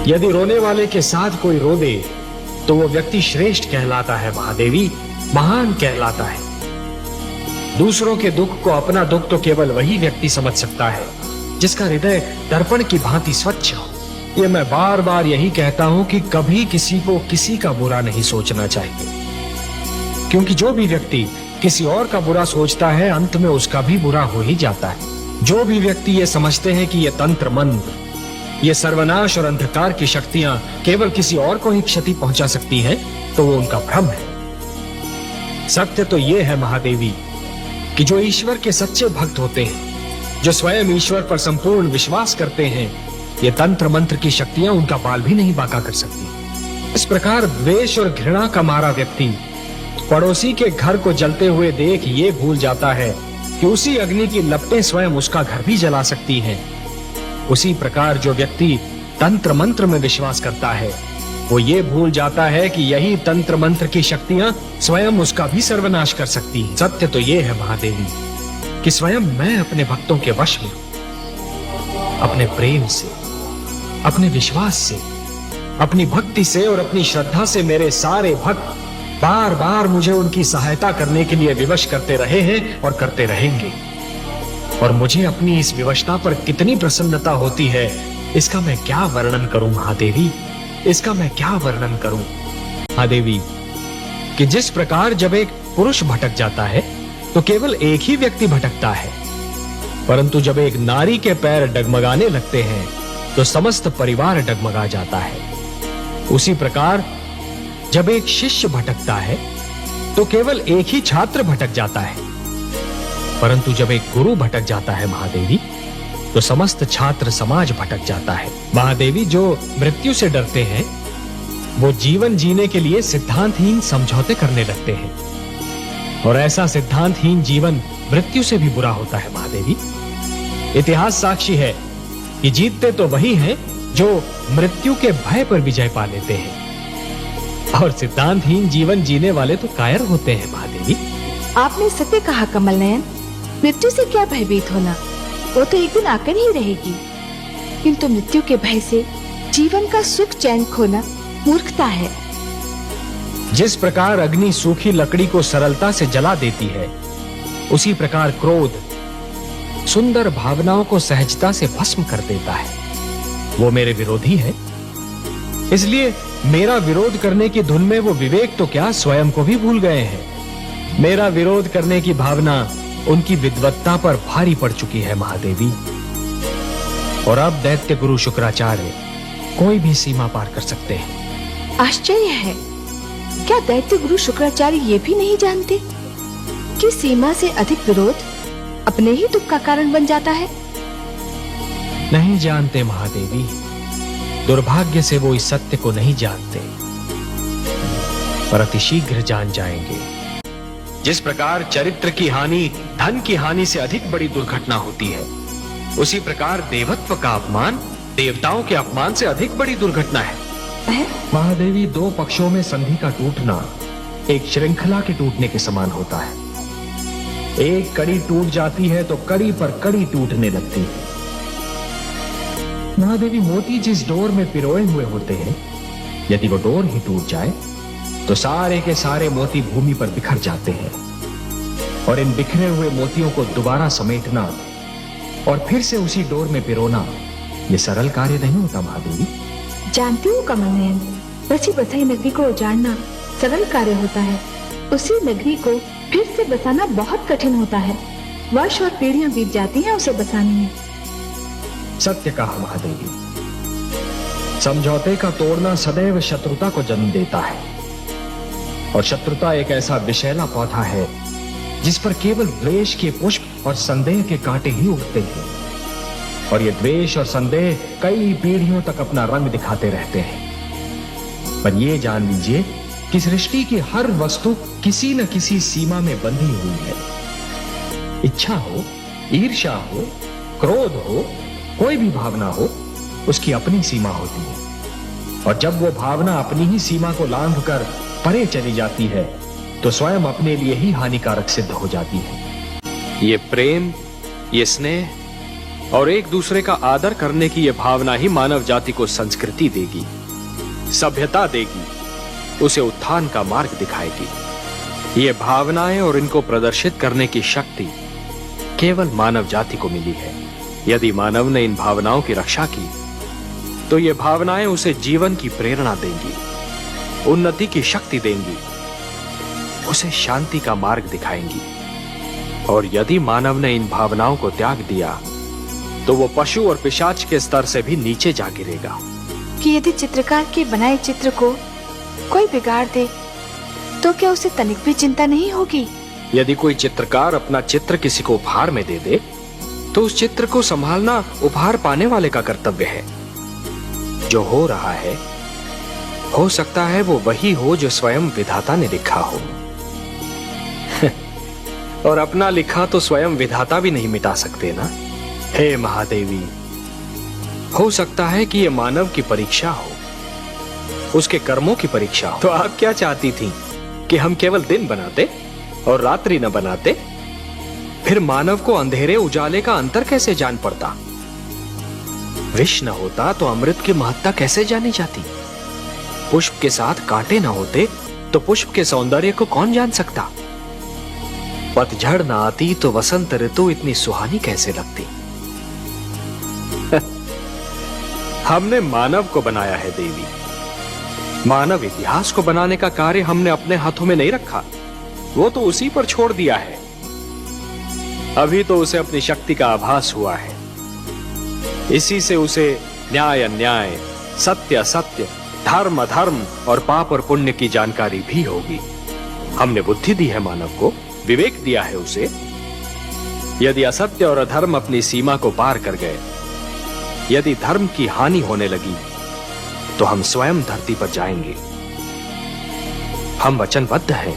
यदि रोने वाले के साथ कोई रो दे तो वो व्यक्ति श्रेष्ठ कहलाता है महादेवी, महान कहलाता है। दूसरों के दुख को अपना दुख तो केवल वही व्यक्ति समझ सकता है जिसका हृदय दर्पण की भांति स्वच्छ हो। ये मैं बार बार यही कहता हूं कि कभी किसी को किसी का बुरा नहीं सोचना चाहिए, क्योंकि जो भी व्यक्ति किसी और का बुरा सोचता है अंत में उसका भी बुरा हो ही जाता है। जो भी व्यक्ति ये समझते हैं कि ये तंत्र मंत्र, ये सर्वनाश और अंधकार की शक्तियां केवल किसी और को ही क्षति पहुंचा सकती हैं, तो वो उनका भ्रम है। सत्य तो ये है महादेवी कि जो ईश्वर के सच्चे भक्त होते हैं, जो स्वयं ईश्वर पर संपूर्ण विश्वास करते हैं, ये तंत्र मंत्र की शक्तियां उनका बाल भी नहीं बांका कर सकती। इस प्रकार द्वेष और घृणा का मारा व्यक्ति पड़ोसी के घर को जलते हुए देख ये भूल जाता है कि उसी अग्नि की लपटें स्वयं उसका घर भी जला सकती हैं। उसी प्रकार जो व्यक्ति तंत्र मंत्र में विश्वास करता है वो ये भूल जाता है कि यही तंत्र मंत्र की शक्तियां स्वयं उसका भी सर्वनाश कर सकती हैं। सत्य तो ये है महादेवी कि स्वयं मैं अपने भक्तों के वश में हूं। अपने प्रेम से, अपने विश्वास से, अपनी भक्ति से और अपनी श्रद्धा से मेरे सारे भक्त बार बार मुझे उनकी सहायता करने के लिए विवश करते रहे हैं और करते रहेंगे। और मुझे अपनी इस विवशता पर कितनी प्रसन्नता होती है, इसका मैं क्या वर्णन करूं महादेवी, इसका मैं क्या वर्णन करूं महादेवी। कि जिस प्रकार जब एक पुरुष भटक जाता है तो केवल एक ही व्यक्ति भटकता है, परंतु जब एक नारी के पैर डगमगाने लगते हैं तो समस्त परिवार डगमगा जाता है। उसी प्रकार जब एक शिष्य भटकता है तो केवल एक ही छात्र भटक जाता है, परंतु जब एक गुरु भटक जाता है महादेवी तो समस्त छात्र समाज भटक जाता है। महादेवी, जो मृत्यु से डरते हैं वो जीवन जीने के लिए सिद्धांतहीन समझौते करने लगते हैं, और ऐसा सिद्धांतहीन जीवन मृत्यु से भी बुरा होता है महादेवी। इतिहास साक्षी है कि जीतते तो वही हैं जो मृत्यु के भय पर विजय पा लेते हैं, और सिद्धांतहीन जीवन जीने वाले तो कायर होते हैं महादेवी। आपने सत्य कहा कमल नयन। मृत्यु से क्या भयभीत होना, वो तो एक दिन आकर ही रहेगी, किंतु मृत्यु के भय से जीवन का सुख चैन खोना मूर्खता है। जिस प्रकार अग्नि सूखी लकड़ी को सरलता से जला देती है, उसी प्रकार क्रोध सुंदर भावनाओं को सहजता से भस्म कर देता है। वो मेरे विरोधी है, इसलिए मेरा विरोध करने की धुन में वो विवेक तो क्या स्वयं को भी भूल गए हैं। मेरा विरोध करने की भावना उनकी विद्वत्ता पर भारी पड़ चुकी है महादेवी, और अब दैत्य गुरु शुक्राचार्य कोई भी सीमा पार कर सकते हैं। आश्चर्य है, क्या दैत्य गुरु शुक्राचार्य ये भी नहीं जानते कि सीमा से अधिक विरोध अपने ही दुख का कारण बन जाता है? नहीं जानते महादेवी, दुर्भाग्य से वो इस सत्य को नहीं जानते, पर अतिशीघ्र जान जाएंगे। जिस प्रकार चरित्र की हानि धन की हानि से अधिक बड़ी दुर्घटना होती है, उसी प्रकार देवत्व का अपमान देवताओं के अपमान से अधिक बड़ी दुर्घटना है। महादेवी, दो पक्षों में संधि का टूटना एक श्रृंखला के टूटने के समान होता है। एक कड़ी टूट जाती है तो कड़ी पर कड़ी टूटने लगती है। महादेवी, मोती जिस डोर में पिरोए हुए होते हैं, यदि वो डोर ही टूट जाए तो सारे के सारे मोती भूमि पर बिखर जाते हैं, और इन बिखरे हुए मोतियों को दोबारा समेटना और फिर से उसी डोर में पिरोना ये सरल कार्य नहीं होता महादेवी। जानती हूँ कमल नयन, बसी बसाई नगरी को उजाड़ना सरल कार्य होता है, उसी नगरी को फिर से बसाना बहुत कठिन होता है। वर्ष और पीढ़ियां बीत जाती हैं उसे बसाने में। सत्य कहा महादेवी, समझौते का तोड़ना सदैव शत्रुता को जन्म देता है, और शत्रुता एक ऐसा विषैला पौधा है जिस पर केवल द्वेष के पुष्प और संदेह के कांटे ही उगते हैं, और ये द्वेष और संदेह कई पीढ़ियों तक अपना रंग दिखाते रहते हैं। पर ये जान लीजिए कि सृष्टि की हर वस्तु किसी न किसी सीमा में बंधी हुई है। इच्छा हो, ईर्ष्या हो, क्रोध हो, कोई भी भावना हो, उसकी अपनी सीमा होती है, और जब वो भावना अपनी ही सीमा को लांघकर परे चली जाती है तो स्वयं अपने लिए ही हानिकारक सिद्ध हो जाती है। ये प्रेम, ये स्नेह और एक दूसरे का आदर करने की यह भावना ही मानव जाति को संस्कृति देगी, सभ्यता देगी, उसे उत्थान का मार्ग दिखाएगी। ये भावनाएं और इनको प्रदर्शित करने की शक्ति केवल मानव जाति को मिली है। यदि मानव ने इन भावनाओं की रक्षा की तो ये भावनाएं उसे जीवन की प्रेरणा देंगी, उन्नति की शक्ति देंगी, उसे शांति का मार्ग दिखाएंगी। और यदि मानव ने इन भावनाओं को त्याग दिया तो वो पशु और पिशाच के स्तर से भी नीचे जा गिरेगा। कि यदि चित्रकार के बनाए चित्र को कोई बिगाड़ दे तो क्या उसे तनिक भी चिंता नहीं होगी? यदि कोई चित्रकार अपना चित्र किसी को उपहार में दे दे तो उस चित्र को संभालना उपहार पाने वाले का कर्तव्य है। जो हो रहा है हो सकता है वो वही हो जो स्वयं विधाता ने लिखा हो। और अपना लिखा तो स्वयं विधाता भी नहीं मिटा सकते ना। हे महादेवी, हो सकता है कि ये मानव की परीक्षा हो, उसके कर्मों की परीक्षा हो। तो आप क्या चाहती थी कि हम केवल दिन बनाते और रात्रि न बनाते? फिर मानव को अंधेरे उजाले का अंतर कैसे जान पड़ता? विष न होता तो अमृत की महत्ता कैसे जानी जाती? पुष्प के साथ कांटे न होते तो पुष्प के सौंदर्य को कौन जान सकता? पतझड़ न आती तो वसंत ऋतु इतनी सुहानी कैसे लगती? हमने मानव को बनाया है देवी। मानव इतिहास को बनाने का कार्य हमने अपने हाथों में नहीं रखा, वो तो उसी पर छोड़ दिया है। अभी तो उसे अपनी शक्ति का आभास हुआ है। इसी से उसे न्याय अन्याय, सत्य असत्य, धर्म अधर्म और पाप और पुण्य की जानकारी भी होगी। हमने बुद्धि दी है मानव को, विवेक दिया है उसे। यदि असत्य और अधर्म अपनी सीमा को पार कर गए, यदि धर्म की हानि होने लगी तो हम स्वयं धरती पर जाएंगे। हम वचनबद्ध हैं